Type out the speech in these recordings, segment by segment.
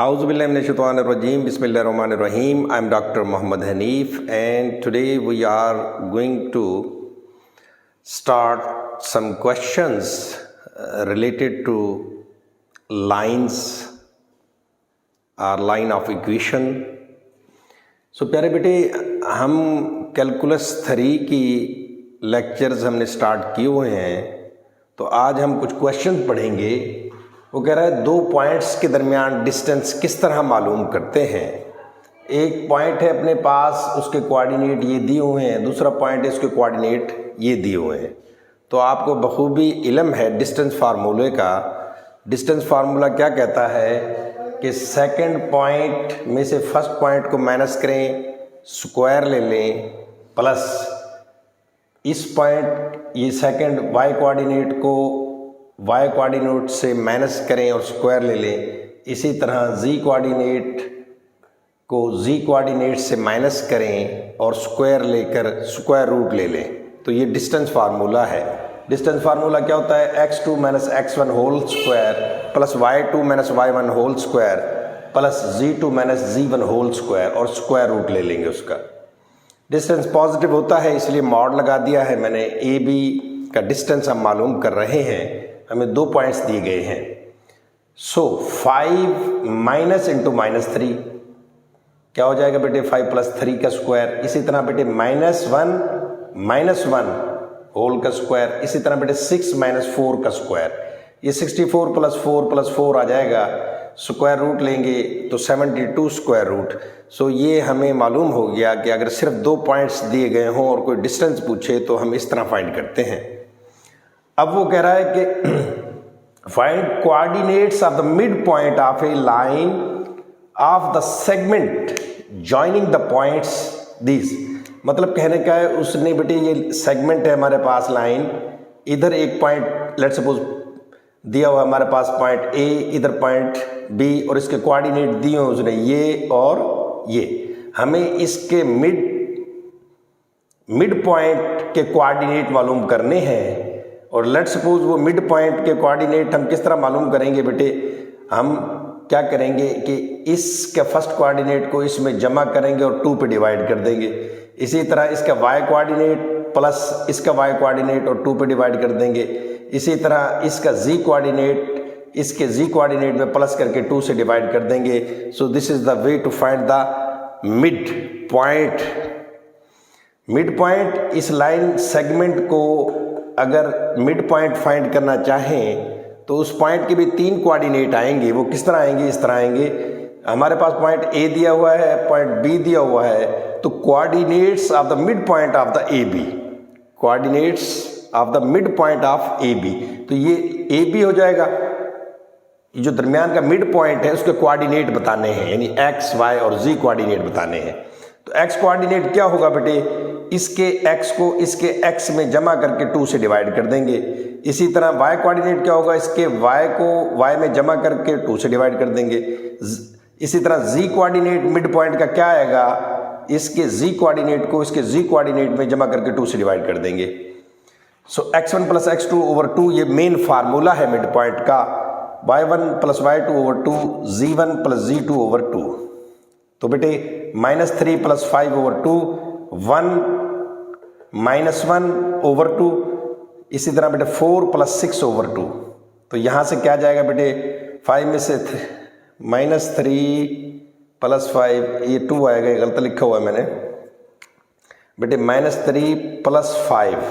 Auzubillahiminash-shaytanir-rajim. Bismillahir-rahmanir-rahim. I'm Dr. Muhammad Hanif, and today we are going to start some questions related to lines or line of equation. So प्यारे बेटे, हम calculus 3 की lectures हमने start किए हुए हैं, तो आज हम कुछ क्वेश्चन पढ़ेंगे। वो कह रहा है दो पॉइंट्स के दरमियान डिस्टेंस किस तरह मालूम करते हैं। एक पॉइंट है अपने पास, उसके कोऑर्डिनेट ये दिए हुए हैं, दूसरा पॉइंट है उसके कोऑर्डिनेट ये दिए हुए हैं। तो आपको बखूबी इल्म है डिस्टेंस फार्मूले का। डिस्टेंस फार्मूला क्या कहता है कि सेकंड पॉइंट में से फर्स्ट पॉइंट को माइनस करें, स्क्वायर ले लें, प्लस इस पॉइंट ये सेकंड वाई कोऑर्डिनेट को वाई कोऑर्डिनेट से माइनस करें और स्क्वायर ले लें। इसी तरह जी कोऑर्डिनेट को जी कोऑर्डिनेट से माइनस करें और स्क्वायर लेकर स्क्वायर रूट ले लें। तो ये डिस्टेंस फार्मूला है। डिस्टेंस फार्मूला क्या होता है? x2 minus x1 whole square plus y2 minus y1 whole square plus z2 minus z1 whole square और स्क्वायर रूट ले लेंगे उसका। डिस्टेंस पॉजिटिव होता है इसलिए मॉड लगा दिया है मैंने। ए बी का डिस्टेंस हम मालूम कर रहे हैं, हमें दो पॉइंट्स दिए गए हैं। सो 5 माइनस इंटू माइनस 3 क्या हो जाएगा बेटे? 5 प्लस 3 का स्क्वायर। इसी तरह बेटे -1 होल का स्क्वायर। इसी तरह बेटे 6 माइनस 4 का स्क्वायर। ये 64 प्लस 4 आ जाएगा। स्क्वायर रूट लेंगे तो 72 स्क्वायर रूट। सो ये हमें मालूम हो गया कि अगर सिर्फ दो पॉइंट्स दिए गए हों और कोई डिस्टेंस पूछे तो हम इस तरह फाइंड करते हैं। अब वो कह रहा है कि find coordinates of the mid point of A line of the segment joining the points this. मतलब कहने का है उसने बेटे ये सेगमेंट है हमारे पास लाइन, इधर एक पॉइंट लेट्स सपोज दिया हुआ हमारे पास पॉइंट ए, इधर पॉइंट बी और इसके कोऑर्डिनेट दिए हुए उसने ये और ये। हमें इसके मिड पॉइंट के कोऑर्डिनेट मालूम करने हैं। और लेट सपोज वो मिड पॉइंट के कोऑर्डिनेट हम किस तरह मालूम करेंगे बेटे? हम क्या करेंगे कि इसके फर्स्ट कोऑर्डिनेट को इसमें जमा करेंगे और 2 पे डिवाइड कर देंगे। इसी तरह इसका वाई कोऑर्डिनेट प्लस इसका वाई कोऑर्डिनेट और 2 पे डिवाइड कर देंगे। इसी तरह इसका जी कोऑर्डिनेट इसके जी कोऑर्डिनेट में प्लस करके 2 से डिवाइड कर देंगे। So this is the way to find the mid point. Mid point इस लाइन सेगमेंट को अगर मिड पॉइंट फाइंड करना चाहें तो उस पॉइंट के भी 3 कोऑर्डिनेट आएंगे। वो किस तरह आएंगे? इस तरह आएंगे। हमारे पास पॉइंट ए दिया हुआ है, पॉइंट बी दिया हुआ है, तो coordinates of the mid point of the A B, coordinates of the mid point of A B. तो ये ए बी हो जाएगा। ये जो दरमियान का मिड पॉइंट है उसके कोऑर्डिनेट बताने हैं, यानी एक्स वाई और जी कोऑर्डिनेट बताने हैं। तो एक्स कोऑर्डिनेट क्या होगा बेटे? इसके x को इसके x में जमा करके 2 से डिवाइड कर देंगे। इसी तरह y कोऑर्डिनेट क्या होगा? इसके y को y में जमा करके 2 से डिवाइड कर देंगे। इसी तरह z कोऑर्डिनेट मिड पॉइंट का क्या आएगा? इसके z कोऑर्डिनेट को इसके z कोऑर्डिनेट में जमा करके 2 से डिवाइड कर देंगे। सो x1 प्लस x2 ओवर 2 ये मेन फार्मूला है मिड पॉइंट का। y1 plus y2 over 2, z1 plus z2 over 2। तो बेटे -3 प्लस 5 ओवर 2, 1 -1 ओवर 2। इसी तरह बेटे 4 प्लस 6 ओवर 2। तो यहाँ से क्या जाएगा बेटे? 5 में से -3 प्लस 5 ये 2 आएगा, ये गलत लिखा हुआ है मैंने बेटे। -3 प्लस 5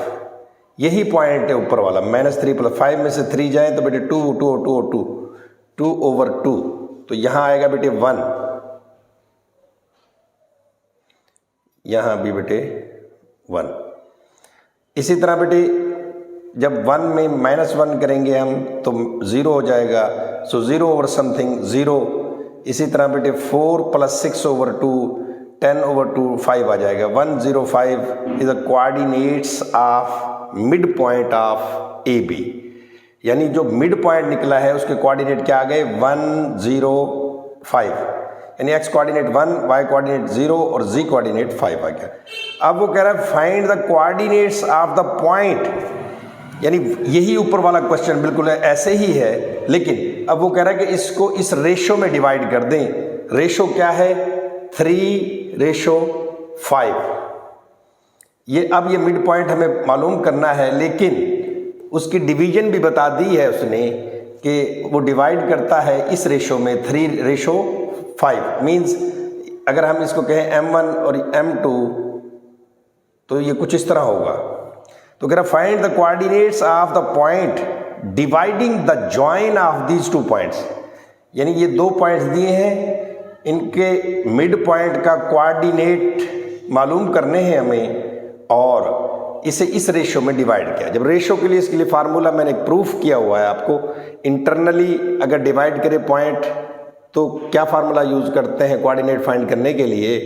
यही पॉइंट है ऊपर वाला। -3 प्लस 5 में से 3 जाए तो बेटे 2 ओवर 2। तो यहाँ आएगा बेटे 1, यहाँ भी बेटे 1। इसी तरह बेटे जब 1 में -1 करेंगे हम तो 0 हो जाएगा। सो 0 ओवर समथिंग 0। इसी तरह बेटे 4 प्लस 6 ओवर 2, 10 ओवर 2, 5 आ जाएगा। 105 is the coordinates of mid point of A B. यानी जो मिड पॉइंट निकला है उसके कोऑर्डिनेट क्या आ गए? 105। यानी x कोऑर्डिनेट 1, y कोऑर्डिनेट 0 और z कोऑर्डिनेट 5 आ गया। अब वो कह रहा है find the coordinates of the point. यानी यही ऊपर वाला क्वेश्चन बिल्कुल ऐसे ही है, लेकिन अब वो कह रहा है कि इसको इस रेशो में डिवाइड कर दें। रेशो क्या है? 3:5। अब ये मिड पॉइंट हमें मालूम करना है, लेकिन उसकी डिवीजन भी बता दी है उसने कि वो डिवाइड करता है इस रेशो में 3:5। मीन्स अगर हम इसको कहें M1 और M2 तो ये कुछ इस तरह होगा। तो कह रहा find the coordinates of the point dividing the join of these 2 points. यानी ये 2 पॉइंट्स दिए हैं, इनके मिड पॉइंट का कोऑर्डिनेट मालूम करने हैं हमें और इसे इस रेशो में डिवाइड किया। जब रेशो के लिए इसके लिए फार्मूला मैंने प्रूफ किया हुआ है आपको। इंटरनली अगर डिवाइड करें पॉइंट तो क्या फार्मूला यूज करते हैं कोऑर्डिनेट फाइंड करने के लिए।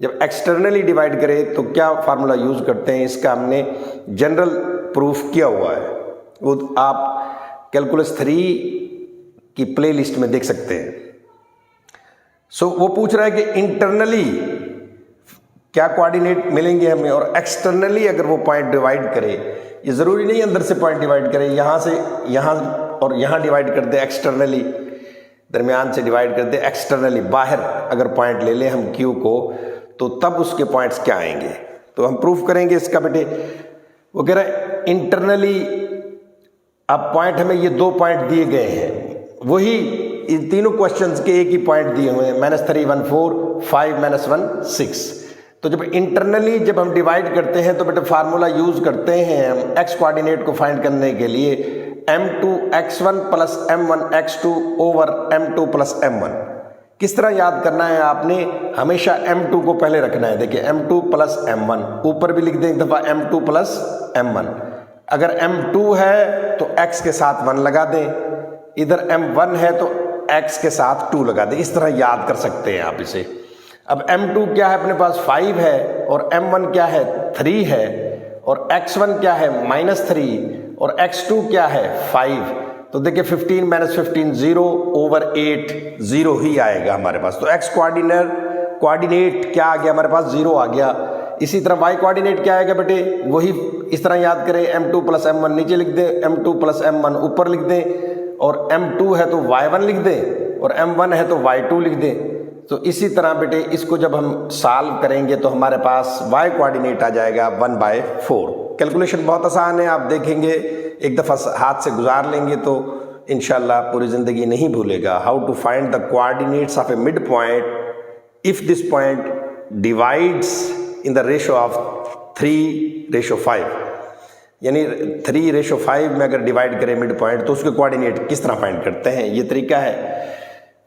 जब एक्सटर्नली डिवाइड करें तो क्या फार्मूला यूज करते हैं, इसका हमने जनरल प्रूफ किया हुआ है। वो आप कैलकुलस 3 की प्लेलिस्ट में देख सकते हैं। वो पूछ रहा है कि इंटरनली क्या कोऑर्डिनेट मिलेंगे हमें और एक्सटर्नली अगर वो पॉइंट डिवाइड करे। ये ज़रूरी नहीं अंदर से पॉइंट डिवाइड करे, यहाँ से यहाँ और यहाँ डिवाइड कर दे एक्सटर्नली, दरमियान से डिवाइड कर दे एक्सटर्नली। बाहर अगर पॉइंट ले लें हम Q को तो तब उसके पॉइंट्स क्या आएंगे, तो हम प्रूफ करेंगे इसका बेटे। वो कह रहा है इंटरनली अब पॉइंट हमें ये 2 पॉइंट दिए गए हैं, वही इन तीनों क्वेश्चंस के एक ही पॉइंट दिए हुए हैं, -3 1 4 5 -1 6। तो जब इंटरनली जब हम डिवाइड करते हैं तो बेटा फार्मूला यूज करते हैं हम एक्स कोऑर्डिनेट को फाइंड करने के लिए M2 x1 + M1 x2 over M2 + M1। किस तरह याद करना है आपने, हमेशा M2 को पहले रखना है। देखिए M2 + M1, ऊपर भी लिख दें एक दफ़ा M2 + M1। अगर M2 है तो x के साथ 1 लगा दें, इधर M1 है तो x के साथ 2 लगा दें। इस तरह याद कर सकते हैं आप इसे। अब M2 क्या है अपने पास 5 है और M1 क्या है 3 है और x1 क्या है -3 और x2 क्या है 5। तो देखिए 15 - 15 0 ओवर 8 0 ही आएगा हमारे पास। तो x कोऑर्डिनेट क्या आ गया हमारे पास 0 आ गया। इसी तरह y कोऑर्डिनेट क्या आएगा बेटे, वही इस तरह याद करें M2 + M1 नीचे लिख दें, M2 + M1 ऊपर लिख दें और M2 है तो y1 लिख दें और M1 है तो y2 लिख दें। तो इसी तरह बेटे इसको जब हम सॉल्व करेंगे तो हमारे पास y कोऑर्डिनेट आ जाएगा 1/4। कैलकुलेशन बहुत आसान है, आप देखेंगे एक दफ़ा हाथ से गुजार लेंगे तो इंशाल्लाह पूरी ज़िंदगी नहीं भूलेगा। How to find the coordinates of a mid point if this point divides in the ratio of 3:5। यानी 3:5 में अगर डिवाइड करें मिड पॉइंट तो उसके कोऑर्डिनेट किस तरह फाइंड करते हैं, ये तरीका है।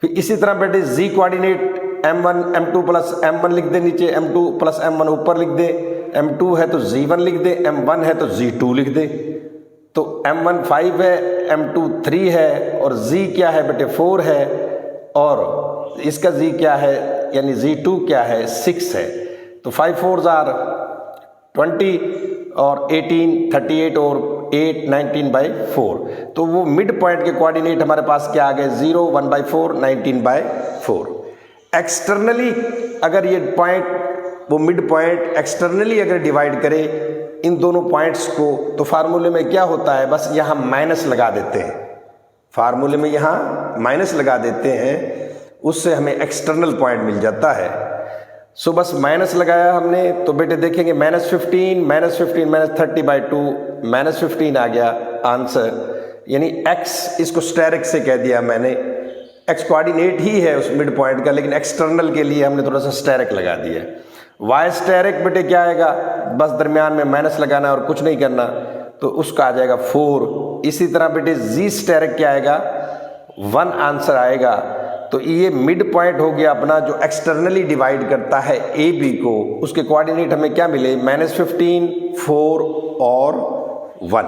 फिर इसी तरह बेटे z coordinate M1 M2 + M1 लिख दे, नीचे M2 + M1 ऊपर लिख दे। M2 है तो z1 लिख दे, M1 है तो z2 लिख दे। तो M1 5 है, M2 3 है और z क्या है बेटे 4 है और इसका z क्या है यानी z2 क्या है 6 है। तो 5 4s are 20 और 18 38 और 8 19/4। तो वो मिड पॉइंट के कोऑर्डिनेट हमारे पास क्या आ गए 0 1/4 19/4। एक्सटर्नली अगर ये पॉइंट वो मिड पॉइंट एक्सटर्नली अगर डिवाइड करे इन दोनों पॉइंट्स को तो फार्मूले में क्या होता है, बस यहाँ माइनस लगा देते हैं। फार्मूले में यहाँ माइनस लगा देते हैं, उससे हमें एक्सटर्नल पॉइंट मिल जाता है। सो बस माइनस लगाया हमने तो बेटे देखेंगे -15 -30/2 -15 आ गया आंसर। यानी x इसको स्टेरिक से कह दिया मैंने, x कोऑर्डिनेट ही है उस मिड पॉइंट का, लेकिन एक्सटर्नल के लिए हमने थोड़ा सा स्टेरिक लगा दिया। y स्टेरिक बेटे क्या आएगा, बस दरमियान में माइनस लगाना और कुछ नहीं करना, तो उसका आ जाएगा 4। इसी तरह बेटे z स्टेरिक क्या आएगा 1 आंसर आएगा। तो ये मिड पॉइंट हो गया अपना जो एक्सटर्नली डिवाइड करता है ए बी को, उसके कोऑर्डिनेट हमें क्या मिले -15 4 और 1।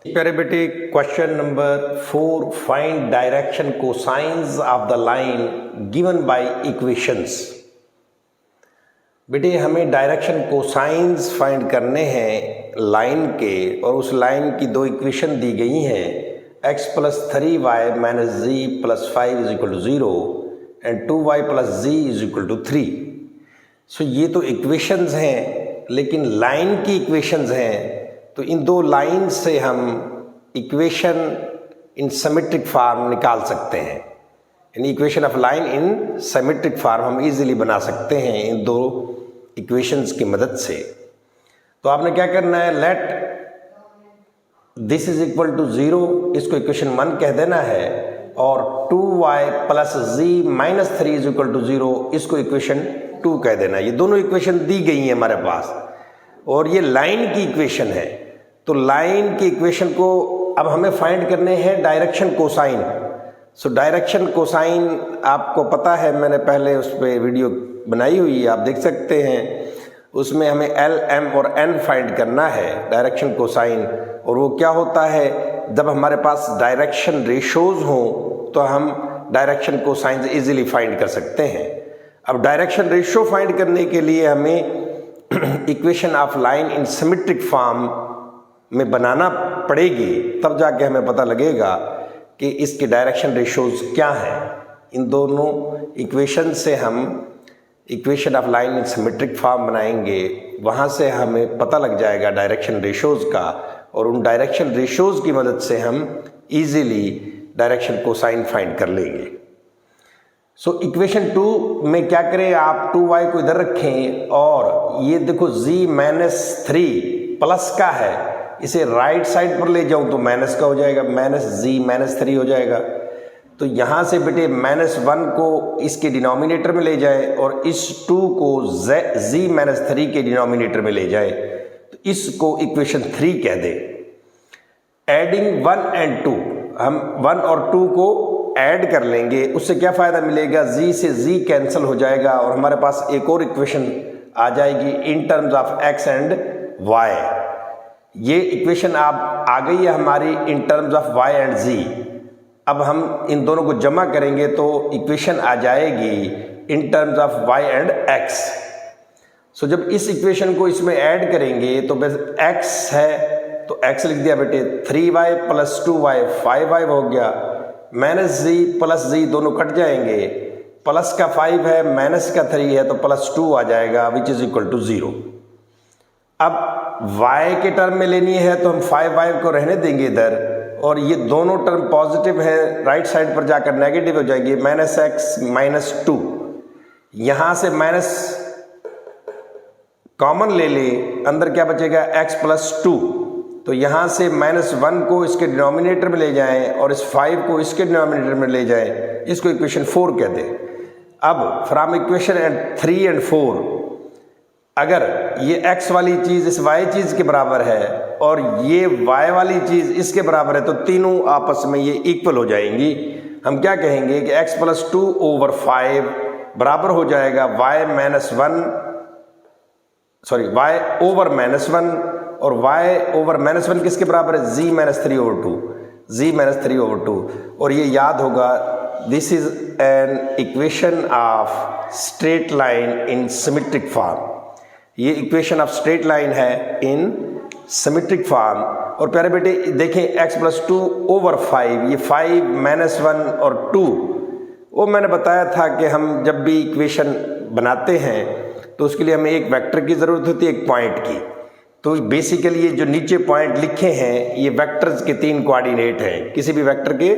प्यारे बेटे question number 4, find direction cosines of the line given by equations. बेटे हमें डायरेक्शन कोसाइंस फाइंड करने हैं लाइन के और उस लाइन की 2 इक्वेशन दी गई हैं, x + 3y - z + 5 = 0 and 2y + z = 3। सो ये तो इक्वेशंस हैं, लेकिन लाइन की इक्वेशंस हैं। तो इन 2 लाइन से हम इक्वेशन इन सिमेट्रिक फार्म निकाल सकते हैं। यानी equation of line in symmetric form हम इजीली बना सकते हैं इन दो इक्वेशंस की मदद से। तो आपने क्या करना है, let this is equal to 0, इसको इक्वेशन 1 कह देना है, और 2y plus z minus 3 is equal to 0, इसको इक्वेशन 2 कह देना है। ये दोनों इक्वेशन दी गई हैं हमारे पास, और ये लाइन की इक्वेशन है। तो लाइन की इक्वेशन को अब हमें फाइंड करने हैं direction cosine. So direction cosine आपको पता है, मैंने पहले उस पर वीडियो बनाई हुई है, आप देख सकते हैं। उसमें हमें एल, एम और एन फाइंड करना है डायरेक्शन कोसाइन। और वो क्या होता है, जब हमारे पास डायरेक्शन रेशोज हों तो हम डायरेक्शन कोसाइन इजीली फाइंड कर सकते हैं। अब डायरेक्शन रेशो फाइंड करने के लिए हमें equation of line in symmetric form में बनाना पड़ेगी, तब जाके हमें पता लगेगा कि इसके डायरेक्शन रेशोज क्या हैं। इन दोनों इक्वेशन से हम equation of line in symmetric form बनाएंगे, वहाँ से हमें पता लग जाएगा डायरेक्शन रेशोज का, और उन डायरेक्शन रेशोज की मदद से हम इजीली डायरेक्शन कोसाइन फाइंड कर लेंगे। सो इक्वेशन 2 में क्या करें, आप 2y को इधर रखें, और ये देखो z माइनस 3 प्लस का है, इसे राइट साइड पर ले जाऊं तो माइनस का हो जाएगा, माइनस z माइनस 3 हो जाएगा। तो यहाँ से बेटे -1 को इसके डिनोमिनेटर में ले जाए और इस 2 को z माइनस 3 के डिनोमिनेटर में ले जाए, तो इसको इक्वेशन 3 कह दे। एडिंग 1 एंड 2, हम 1 और 2 को ऐड कर लेंगे, उससे क्या फ़ायदा मिलेगा, z से z कैंसिल हो जाएगा और हमारे पास एक और इक्वेशन आ जाएगी in terms of x and y। ये इक्वेशन आप आ गई है हमारी in terms of y and z। अब हम इन दोनों को जमा करेंगे तो इक्वेशन आ जाएगी in terms of y and x। सो जब इस इक्वेशन को इसमें ऐड करेंगे तो बस x है तो x लिख दिया बेटे, 3y प्लस 2y 5y हो गया, माइनस z प्लस z दोनों कट जाएंगे, प्लस का 5 है माइनस का 3 है तो प्लस 2 आ जाएगा विच इज इक्वल टू 0। अब y के टर्म में लेनी है तो हम 5y को रहने देंगे इधर, और ये दोनों टर्म पॉजिटिव है, राइट साइड पर जाकर नेगेटिव हो जाएंगे, माइनस एक्स माइनस 2। यहाँ से माइनस कॉमन ले ले, अंदर क्या बचेगा x प्लस 2। तो यहाँ से -1 को इसके डिनोमिनेटर में ले जाएं और इस 5 को इसके डिनोमिनेटर में ले जाएं, इसको इक्वेशन 4 कहते हैं। अब फ्रॉम इक्वेशन 3 एंड 4, अगर ये x वाली चीज़ इस y चीज़ के बराबर है और ये y वाली चीज़ इसके बराबर है तो तीनों आपस में ये इक्वल हो जाएंगी। हम क्या कहेंगे कि x प्लस 2 ओवर 5 बराबर हो जाएगा y ओवर -1, और y ओवर -1 किसके बराबर है, z minus 3 over 2, z minus 3 over 2। और ये याद होगा, this is an equation of straight line in symmetric form. ये इक्वेशन ऑफ स्ट्रेट लाइन है इन सिमेट्रिक फॉर्म। और प्यारे बेटे देखें, x प्लस 2 ओवर 5, ये 5 -1 और 2, वो मैंने बताया था कि हम जब भी इक्वेशन बनाते हैं तो उसके लिए हमें एक वेक्टर की ज़रूरत होती है, एक पॉइंट की। तो बेसिकली ये जो नीचे पॉइंट लिखे हैं ये वेक्टर्स के 3 कोऑर्डिनेट हैं, किसी भी वेक्टर के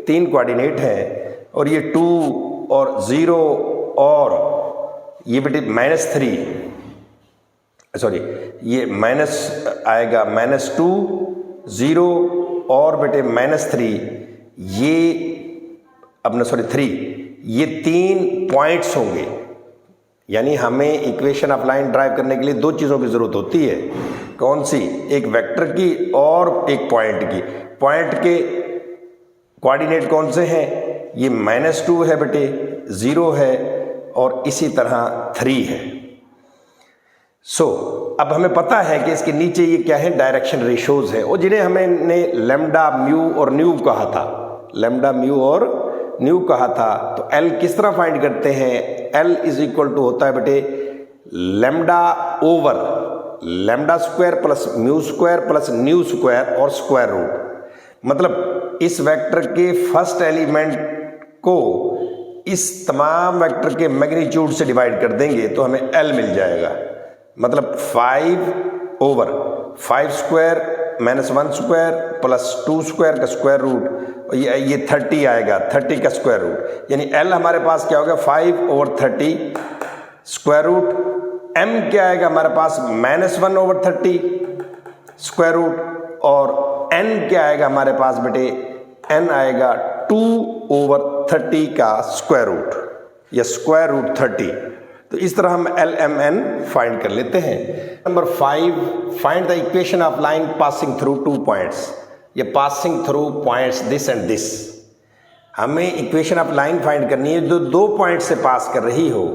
3 कोऑर्डिनेट हैं, और ये 2 और 0 और ये बेटे -3, सॉरी ये माइनस आएगा -2, 0 और बेटे -3, ये अपना 3, ये 3 पॉइंट्स होंगे। यानी हमें इक्वेशन ऑफ लाइन ड्राइव करने के लिए 2 चीज़ों की ज़रूरत होती है। कौन सी, एक वेक्टर की और एक पॉइंट की। पॉइंट के कोऑर्डिनेट कौन से हैं, ये -2 है बेटे, 0 है और इसी तरह 3 है। अब हमें पता है कि इसके नीचे ये क्या है, डायरेक्शन रेशोज है, और जिन्हें हमने लैम्डा, म्यू और न्यू कहा था, लैम्डा, म्यू और न्यू कहा था। तो एल किस तरह फाइंड करते हैं, एल इज इक्वल टू होता है बेटे lambda over lambda square plus mu square plus new square और स्क्वायर रूट। मतलब इस वेक्टर के फर्स्ट एलिमेंट को इस तमाम वेक्टर के मैग्नीट्यूड से डिवाइड कर देंगे तो हमें एल मिल जाएगा। मतलब 5 over 5 square -1 square plus 2 square का स्क्वायर रूट, ये 30 आएगा, 30 का स्क्वायर रूट, यानी L हमारे पास क्या हो गया 5/30 स्क्वायर रूट। M क्या आएगा हमारे पास -1/30 स्क्वायर रूट, और N क्या आएगा हमारे पास बेटे, N आएगा 2/30 का स्क्वायर रूट या स्क्वायर रूट 30। तो इस तरह हम LMN फाइंड कर लेते हैं। Number 5, find the equation of line passing through 2 points. ये passing through points this and this, हमें इक्वेशन ऑफ लाइन फाइंड करनी है जो 2 पॉइंट से पास कर रही हो।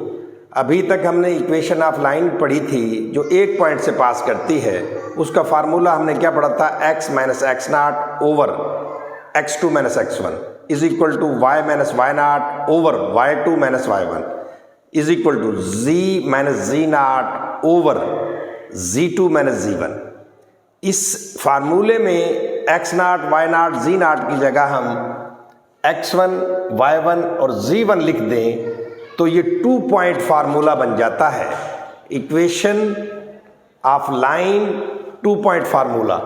अभी तक हमने इक्वेशन ऑफ लाइन पढ़ी थी जो 1 पॉइंट से पास करती है, उसका फार्मूला हमने क्या पढ़ा था, x - x0 over x2 - x1 is equal to y - y0 over y2 - y1 is equal to z - z0 over z2 - z1। इस फार्मूले में x0, y0, z0 की जगह हम x1, y1 और z1 लिख दें तो ये 2 पॉइंट फार्मूला बन जाता है। Equation of line 2 point formula,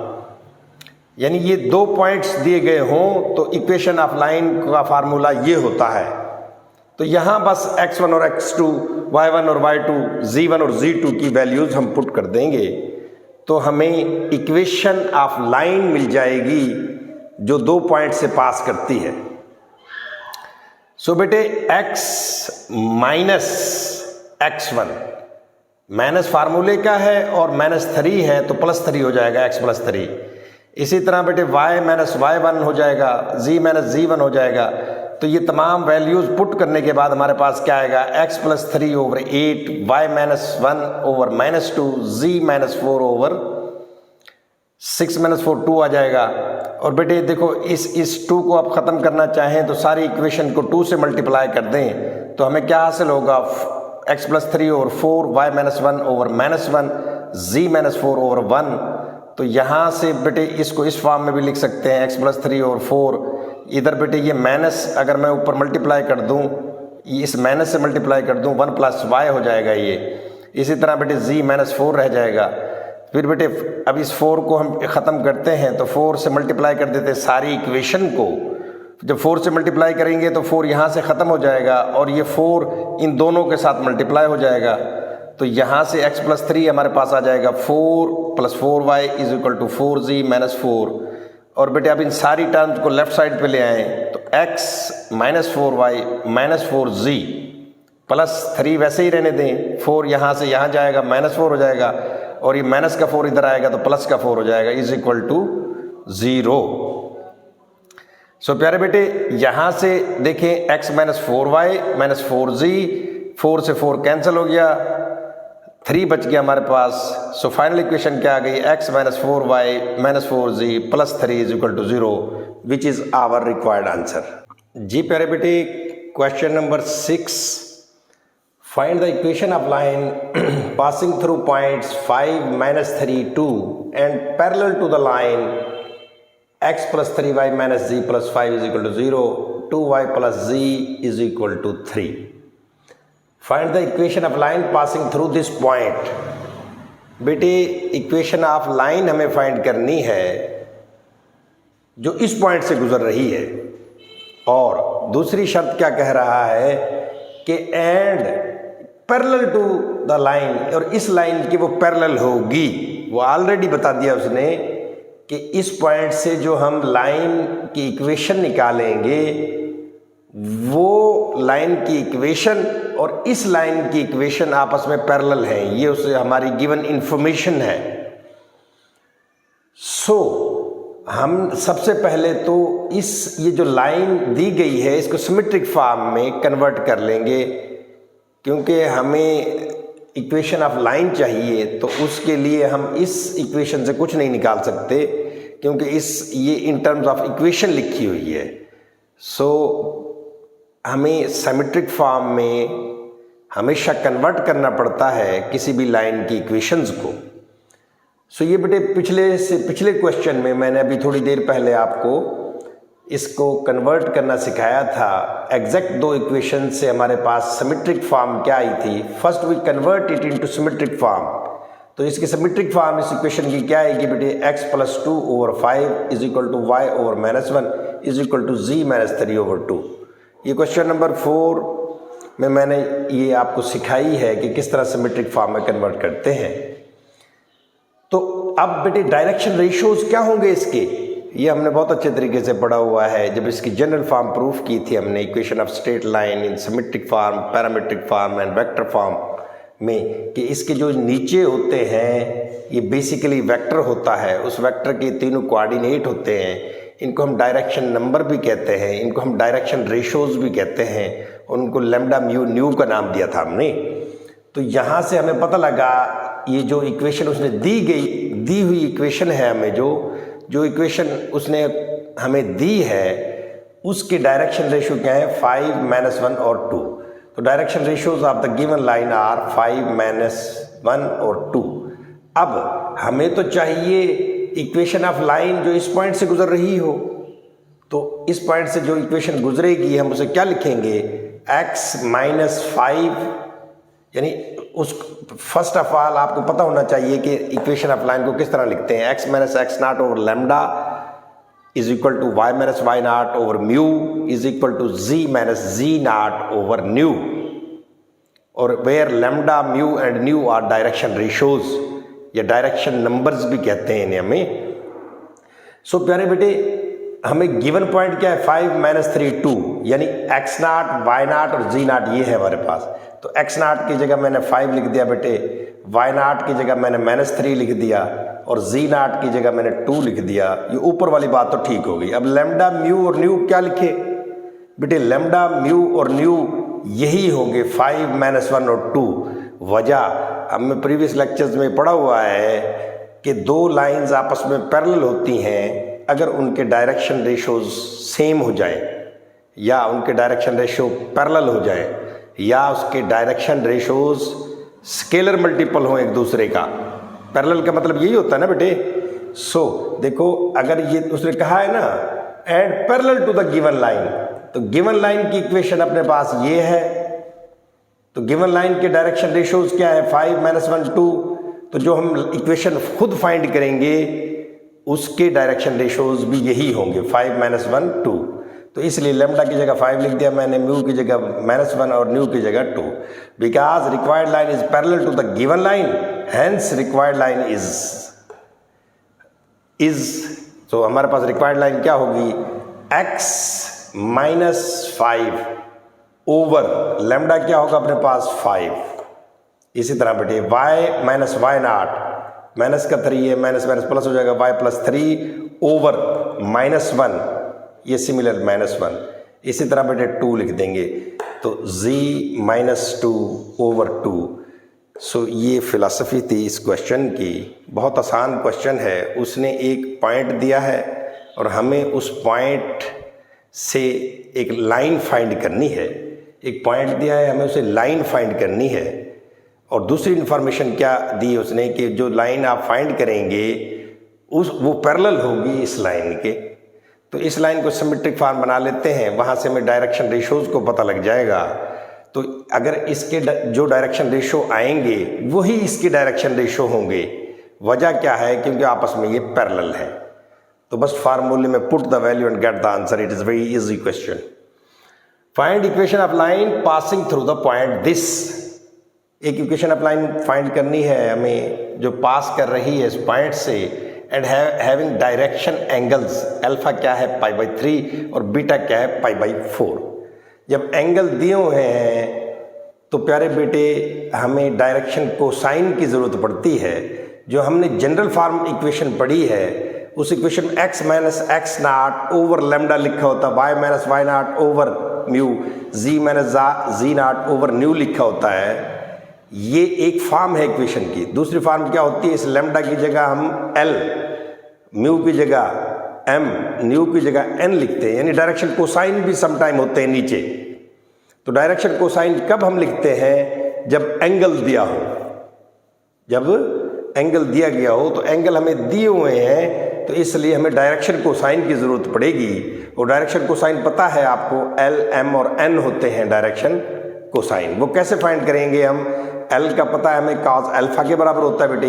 यानी ये 2 पॉइंट्स दिए गए हों तो इक्वेशन ऑफ लाइन का फार्मूला ये होता है। तो यहाँ बस x1 और x2, y1 और y2, z1 और z2 की वैल्यूज हम पुट कर देंगे तो हमें इक्वेशन ऑफ लाइन मिल जाएगी जो 2 पॉइंट से पास करती है। सो बेटे x माइनस x1 माइनस फार्मूले का है और -3 है तो +3 हो जाएगा, x +3। इसी तरह बेटे y - y1 हो जाएगा, z - z1 हो जाएगा। तो ये तमाम वैल्यूज पुट करने के बाद हमारे पास क्या आएगा, x +3 over 8, y - 1 over -2, z - 4 over 6 - 4 2 आ जाएगा। और बेटे देखो इस 2 को आप ख़त्म करना चाहें तो सारी इक्वेशन को 2 से मल्टीप्लाई कर दें तो हमें क्या हासिल होगा, x +3 over 4, y - 1 over -1, z - 4 over 1। तो यहाँ से बेटे इसको इस फॉर्म में भी लिख सकते हैं, x +3 ओवर 4, इधर बेटे ये माइनस अगर मैं ऊपर मल्टीप्लाई कर दूँ, इस माइनस से मल्टीप्लाई कर दूँ 1 + y हो जाएगा ये। इसी तरह बेटे z - 4 रह जाएगा। फिर बेटे अब इस 4 को हम ख़त्म करते हैं तो 4 से मल्टीप्लाई कर देते हैं सारी इक्वेशन को। जब 4 से मल्टीप्लाई करेंगे तो 4 यहाँ से ख़त्म हो जाएगा और ये 4 इन दोनों के साथ मल्टीप्लाई हो जाएगा। तो यहाँ से x +3 हमारे पास आ जाएगा 4 + 4y is equal to 4z - 4। और बेटे अब इन सारी टर्म्स को लेफ्ट साइड पे ले आए तो x - 4y - 4z +3 वैसे ही रहने दें, 4 यहाँ से यहाँ जाएगा, -4 हो जाएगा और ये माइनस का 4 इधर आएगा तो प्लस का 4 हो जाएगा, इज इक्वल टू 0। सो प्यारे बेटे यहाँ से देखें x - 4y - 4z, 4 से 4 कैंसिल हो गया, 3 बच गया हमारे पास। सो फाइनल इक्वेशन क्या आ गई, x - 4y - 4z +3 is equal to 0 which is our required answer. जी प्यारे बेटे question number 6, find the equation of line passing through points 5, -3, 2 and parallel to the line x + 3y - z + 5 is equal to 0, 2y + z is equal to 3. Find the equation of line passing through this point. बेटे equation of line हमें find करनी है जो इस point से गुजर रही है। और दूसरी शर्त क्या कह रहा है कि and parallel to the line, और इस लाइन की वो पैरेलल होगी। वो ऑलरेडी बता दिया उसने कि इस पॉइंट से जो हम लाइन की इक्वेशन निकालेंगे वो लाइन की इक्वेशन और इस लाइन की इक्वेशन आपस में पैरेलल हैं, ये उसे हमारी गिवन इंफॉर्मेशन है। सो हम सबसे पहले तो ये जो लाइन दी गई है इसको सिमेट्रिक फॉर्म में कन्वर्ट कर लेंगे, क्योंकि हमें इक्वेशन ऑफ लाइन चाहिए तो उसके लिए हम इस इक्वेशन से कुछ नहीं निकाल सकते क्योंकि ये इन टर्म्स ऑफ इक्वेशन लिखी हुई है। सो हमें सिमेट्रिक फॉर्म में हमेशा कन्वर्ट करना पड़ता है किसी भी लाइन की इक्वेशंस को। सो ये बेटे पिछले क्वेश्चन में मैंने अभी थोड़ी देर पहले आपको इसको कन्वर्ट करना सिखाया था। एग्जैक्ट 2 इक्वेशन से हमारे पास सिमेट्रिक फॉर्म क्या आई थी। First we convert it into symmetric form, तो इसकी सिमेट्रिक फॉर्म इस इक्वेशन की क्या है कि बेटे x + 2/5 is equal to y over -1 is equal to z - 3/2। ये क्वेश्चन नंबर 4 में मैंने ये आपको सिखाई है कि किस तरह सिमेट्रिक फॉर्म में कन्वर्ट करते हैं। तो अब बेटे डायरेक्शन रेशियोज क्या होंगे इसके, ये हमने बहुत अच्छे तरीके से पढ़ा हुआ है जब इसकी जनरल फॉर्म प्रूफ की थी हमने, equation of straight line in symmetric form, parametric form and vector form में, कि इसके जो नीचे होते हैं ये बेसिकली वेक्टर होता है, उस वेक्टर के तीनों कोऑर्डिनेट होते हैं, इनको हम डायरेक्शन नंबर भी कहते हैं, इनको हम डायरेक्शन रेशियोज भी कहते हैं, उनको लैम्डा म्यू न्यू का नाम दिया था हमने। तो यहाँ से हमें पता लगा ये जो इक्वेशन उसने दी हुई इक्वेशन है हमें, जो इक्वेशन उसने हमें दी है उसके डायरेक्शन रेशियो क्या है 5 - 1 और 2। तो direction ratios of the given line are 5 - 1 और 2। अब हमें तो चाहिए इक्वेशन ऑफ लाइन जो इस पॉइंट से गुजर रही हो, तो इस पॉइंट से जो इक्वेशन गुजरेगी हम उसे क्या लिखेंगे x - 5, यानी उस फर्स्ट ऑफ ऑल आपको पता होना चाहिए कि इक्वेशन ऑफ लाइन को किस तरह लिखते हैं। x - x0 over lambda is equal to y - y0 over mu is equal to z - z0 over nu, और where lambda mu and nu are direction ratios या डायरेक्शन नंबर्स भी कहते हैं इन्हें हमें। सो प्यारे बेटे हमें गिवन पॉइंट क्या है 5 - 3 2, यानी x0 y0 और z0 ये है हमारे पास। तो x0 की जगह मैंने 5 लिख दिया बेटे, y0 की जगह मैंने -3 लिख दिया और z0 की जगह मैंने 2 लिख दिया। ये ऊपर वाली बात तो ठीक हो गई। अब लैम्डा म्यू और न्यू क्या लिखे बेटे, लैम्डा म्यू और न्यू यही होंगे 5 - 1 और 2। वजह हमने प्रीवियस लेक्चर्स में पढ़ा हुआ है कि दो लाइंस आपस में पैरेलल होती हैं अगर उनके डायरेक्शन रेशियोज सेम हो जाए, या उनके डायरेक्शन रेशियो पैरेलल हो जाए, या उसके डायरेक्शन रेशियोज स्केलर मल्टीपल हो एक दूसरे का। पैरेलल का मतलब यही होता है ना बेटे। सो देखो अगर ये उसने कहा है ना and parallel to the given line, तो गिवन लाइन की इक्वेशन अपने पास ये है, तो गिवन लाइन के डायरेक्शन रेशियोज क्या है 5 - 1 2। तो जो हम इक्वेशन खुद फाइंड करेंगे उसके डायरेक्शन रेशियोज भी यही होंगे 5 - 1 2। तो इसलिए लैम्डा की जगह 5 लिख दिया मैंने, म्यू की जगह -1 और न्यू की जगह 2। Because required line is parallel to the given line, hence required line is तो हमारे पास रिक्वायर्ड लाइन क्या होगी x - 5 ओवर लैम्डा क्या होगा अपने पास 5। इसी तरह बेटे y - y0 माइनस का 3 है, माइनस माइनस प्लस हो जाएगा y + 3 ओवर -1, ये सिमिलर -1। इसी तरह बेटे 2 लिख देंगे, तो z - 2 ओवर 2। सो ये फिलॉसफी थी इस क्वेश्चन की। बहुत आसान क्वेश्चन है, उसने एक पॉइंट दिया है और हमें उस पॉइंट से एक लाइन फाइंड करनी है। एक पॉइंट दिया है, हमें उसे लाइन फाइंड करनी है। और दूसरी इन्फॉर्मेशन क्या दी उसने कि जो लाइन आप फाइंड करेंगे वो पैरेलल होगी इस लाइन के। तो इस लाइन को सिमेट्रिक फॉर्म बना लेते हैं, वहाँ से हमें डायरेक्शन रेशियोज को पता लग जाएगा। तो अगर इसके जो डायरेक्शन रेशियो आएंगे वही इसके डायरेक्शन रेशियो होंगे। वजह क्या है, क्योंकि आपस में ये पैरेलल है। तो बस फार्मूले में put the value and get the answer. It is very easy question. Find equation of line passing through the point this. एक इक्वेशन ऑफ लाइन फाइंड करनी है हमें जो पास कर रही है इस पॉइंट से, and having direction angles. Alpha क्या है π/3 और बीटा क्या है π/4। जब एंगल दिए हुए हैं तो प्यारे बेटे हमें डायरेक्शन कोसाइन की ज़रूरत पड़ती है। जो हमने जनरल फॉर्म इक्वेशन पढ़ी है उस इक्वेशन में x - x0 ओवर लैम्डा लिखा होता है, y - y0 over mu, z - z0 over new लिखा होता है। ये एक फॉर्म है इक्वेशन की। दूसरी फॉर्म क्या होती है, इस लैम्डा की जगह हम l, म्यू की जगह m, न्यू की जगह n लिखते हैं। यानी डायरेक्शन कोसाइन भी समटाइम होते हैं नीचे। तो डायरेक्शन कोसाइन कब हम लिखते हैं, जब एंगल दिया हो। जब एंगल दिया गया हो तो एंगल हमें दिए हुए हैं, तो इसलिए हमें डायरेक्शन कोसाइन की ज़रूरत पड़ेगी। और डायरेक्शन कोसाइन पता है आपको, l, m और n होते हैं डायरेक्शन कोसाइन। वो कैसे फाइंड करेंगे हम, एल का पता है हमें cos अल्फा के बराबर होता है बेटे,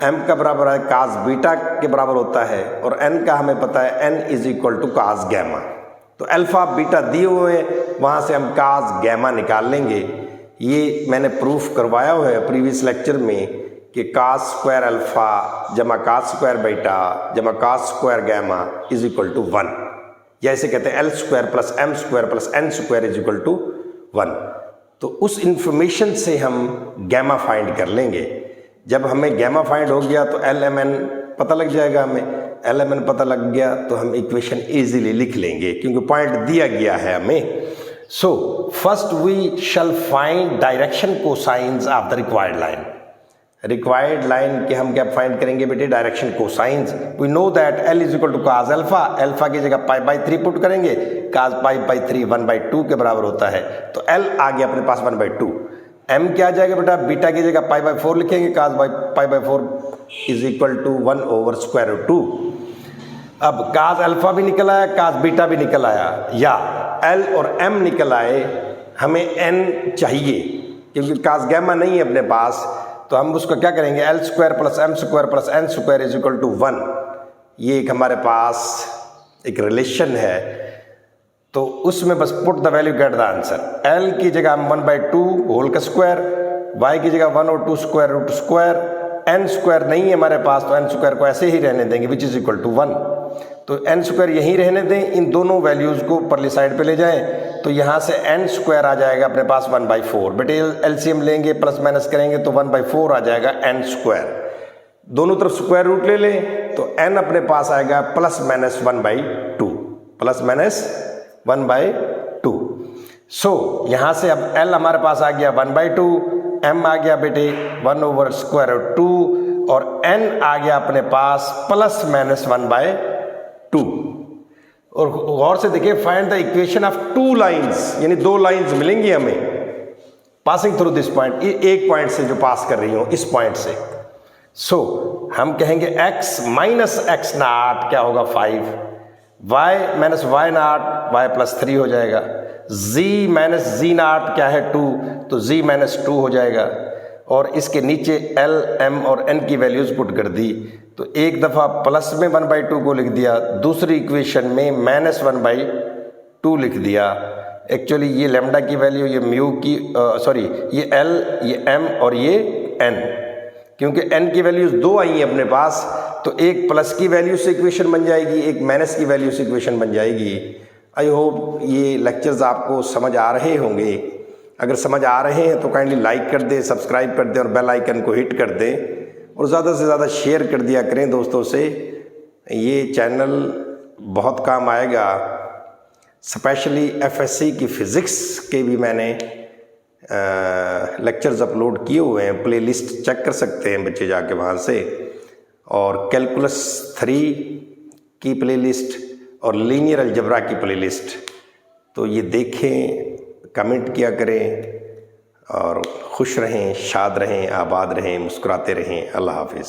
एम का बराबर है cos बीटा के बराबर होता है, और एन का हमें पता है N is equal to cos gamma. तो अल्फा बीटा दिए हुए हैं, वहाँ से हम cos गैमा निकाल लेंगे। ये मैंने प्रूफ करवाया हुआ है प्रीवियस लेक्चर में कि cos स्क्वायर अल्फा जमा cos स्क्वायर बीटा जमा cos square gamma is equal to 1, या इसे कहते हैं L square plus M square plus N square is equal to 1। तो उस इंफॉर्मेशन से हम गैमा फाइंड कर लेंगे। जब हमें गैमा फाइंड हो गया तो एल एम एन पता लग जाएगा, हमें एल एम एन पता लग गया तो हम इक्वेशन इजीली लिख लेंगे क्योंकि पॉइंट दिया गया है हमें। So first we shall find direction cosines of the required line. Required line के हम क्या फाइंड करेंगे बेटे, direction cosines. We know that L is equal to cos alpha, alpha की जगह पाई बाई 3 पुट करेंगे, cos पाई बाई 3 1/2 के बराबर होता है, तो एल आ गया अपने पास 1/2। एम क्या आ जाएगा बेटा, बीटा की जगह पाई बाई 4 लिखेंगे, cos pi by 4 is equal to 1/√2। अब cos अल्फा भी निकल आया, cos बीटा भी निकल आया, या एल और एम निकल आए, हमें एन चाहिए क्योंकि cos गैमा नहीं है अपने पास, तो हम उसको क्या करेंगे, L square plus M square plus N square is equal to 1। ये एक हमारे पास एक रिलेशन है, तो उसमें बस put the value get the answer. L की जगह हम 1/2 होल का स्क्वायर, वाई की जगह 1 और 2 square root square, N square नहीं है हमारे पास तो एन स्क्वायर को ऐसे ही रहने देंगे विच इज इक्वल टू 1। तो एन स्क्वायर यहीं रहने दें, इन दोनों वैल्यूज़ को परली साइड पे ले जाएं, तो यहाँ से एन स्क्वायर आ जाएगा अपने पास 1/4। बेटे एलसीएम लेंगे प्लस माइनस करेंगे तो 1/4 आ जाएगा एन स्क्वायर। दोनों तरफ स्क्वायर रूट ले लें तो एन अपने पास आएगा प्लस माइनस 1/2, प्लस माइनस 1/2। सो यहाँ से अब एल हमारे पास आ गया 1/2, एम आ गया बेटे 1/√2 और एन आ गया अपने पास प्लस माइनस 1/2। और गौर से देखिए, find the equation of 2 lines, यानी 2 लाइंस मिलेंगी हमें पासिंग थ्रू दिस पॉइंट, एक पॉइंट से जो पास कर रही हो इस पॉइंट से। सो हम कहेंगे x माइनस x नॉट क्या होगा 5, y minus y not y plus 3 हो जाएगा, z माइनस z नॉट क्या है 2, तो z माइनस 2 हो जाएगा, और इसके नीचे l m और n की वैल्यूज पुट कर दी, तो एक दफ़ा प्लस में 1/2 को लिख दिया, दूसरी इक्वेशन में माइनस 1/2 लिख दिया। एक्चुअली ये लैम्डा की वैल्यू, ये म्यू की सॉरी ये l, ये m और ये n, क्योंकि n की वैल्यूज 2 आई हैं अपने पास, तो एक प्लस की वैल्यू से इक्वेशन बन जाएगी, एक माइनस की वैल्यू से इक्वेशन बन जाएगी। आई होप ये लेक्चर्स आपको समझ आ रहे होंगे। अगर समझ आ रहे हैं तो काइंडली लाइक कर दें, सब्सक्राइब कर दें और बेल आइकन को हिट कर दें, और ज़्यादा से ज़्यादा शेयर कर दिया करें दोस्तों से। ये चैनल बहुत काम आएगा, स्पेशली एफएससी की फ़िज़िक्स के भी मैंने लेक्चर्स अपलोड किए हुए हैं, प्लेलिस्ट चेक कर सकते हैं बच्चे जाके वहाँ से, और कैलकुलस 3 की प्लेलिस्ट और लीनियर अलजेब्रा की प्लेलिस्ट, तो ये देखें, कमेंट किया करें, और खुश रहें, शाद रहें, आबाद रहें, मुस्कुराते रहें। अल्लाह हाफिज़।